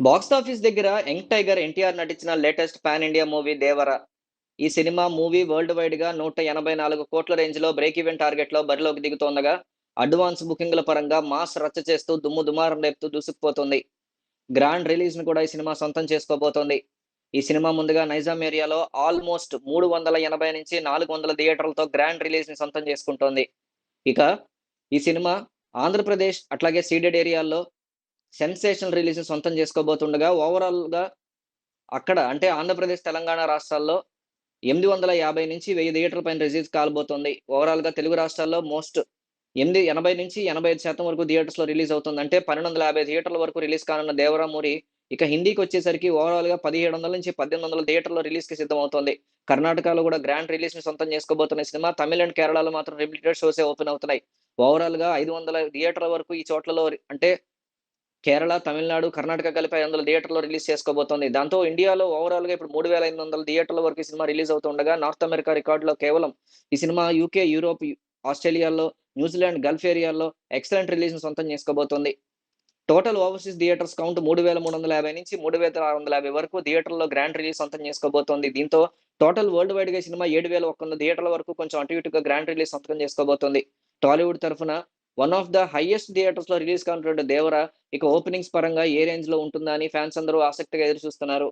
Box office దగ్గర young tiger NTR నటించిన latest pan India movie దేవర. ఈ సినిమా వరల్డ్ వైడ్ గా 184 కోట్ల రేంజ్ లో బ్రేక్ ఈవెన్ టార్గెట్ లో బరిలోకి దిగుతోండగా, అడ్వాన్స్ బుకింగ్ల పరంగా మాస్ రచ్చ చేస్తూ దుమ్ము దుమారం రేపుతూ దూసుకుపోతుంది. గ్రాండ్ రిలీజ్ ను కూడా ఈ సినిమా సొంతం చేసుకోబోతోంది. ఈ సినిమా ముందుగా నైజాం ఏరియాలో ఆల్మోస్ట్ 380 నుంచి 400 థియేటర్లతో గ్రాండ్ రిలీజ్ ని సొంతం చేసుకుంటోంది. ఇక ఈ సినిమా ఆంధ్రప్రదేశ్ అట్లాగే సీడెడ్ ఏరియాల్లో సెన్సేషనల్ రిలీజ్ ని సొంతం చేసుకోబోతుండగా, ఓవరాల్ గా అక్కడ అంటే ఆంధ్రప్రదేశ్, తెలంగాణ రాష్ట్రాల్లో 850 నుంచి 1000 థియేటర్ల పైన రిలీజ్ కాబోతోంది. ఓవరాల్‌గా తెలుగు రాష్ట్రాల్లో మోస్ట్ 80-85% వరకు థియేటర్స్‌లో రిలీజ్ అవుతుంది. అంటే 1250 థియేటర్ల వరకు రిలీజ్ కానున్న 'దేవరా' మూవీ ఇక హిందీకొచ్చేసరికి ఓవరాల్‌గా 1700-1800 థియేటర్‌లో రిలీజ్‌కి సిద్ధమవుతోంది. కర్ణాటకలో కూడా గ్రాండ్ రిలీజ్‌ని సొంతం చేసుకోబోతున్న ఈ సినిమా తమిళ్ అండ్ కేరళలో మాత్రం లిమిటెడ్ షోసే ఓపెన్ అవుతున్నాయి. ఓవరాల్‌గా 500 థియేటర్ల వరకు ఈ చోట్లలో అంటే కేరళ, తమిళనాడు, కర్ణాటక కలిపి 500 థియేటర్‌లో రిలీజ్ చేసుకోబోతోంది. దాంతో ఇండియాలో ఓవరాల్‌గా ఇప్పుడు 3500 థియేటర్ల వరకు ఈ సినిమా రిలీజ్ అవుతుండగా, నార్త్ అమెరికా రికార్డ్‌లో కేవలం ఈ సినిమా యూకే, యూరోప్, ఆస్ట్రేలియాల్లో, న్యూజిలాండ్, గల్ఫ్ ఏరియాల్లో ఎక్సలెంట్ రిలీజ్‌ని సొంతం చేసుకోబోతోంది. టోటల్ ఓవర్‌సీస్ థియేటర్స్ కౌంట్ 3350-3650 వరకు థియేటర్‌లో గ్రాండ్ రిలీజ్ సొంతం చేసుకోబోతోంది. దీంతో టోటల్ వరల్డ్ వైడ్‌గా ఈ సినిమా 7100 థియేటర్ల వరకు కొంచెం అటు ఇటుగా గ్రాండ్ రిలీజ్ సంతకం చేసుకోబోతోంది. టాలీవుడ్ తరఫున వన్ ఆఫ్ ద హైయెస్ట్ థియేటర్స్‌లో రిలీజ్ కానున్నటువంటి 'దేవర' ఇక ఓపెనింగ్స్ పరంగా ఏ రేంజ్‌లో ఉంటుందా అని ఫ్యాన్స్ అందరూ ఆసక్తిగా ఎదురు చూస్తున్నారు.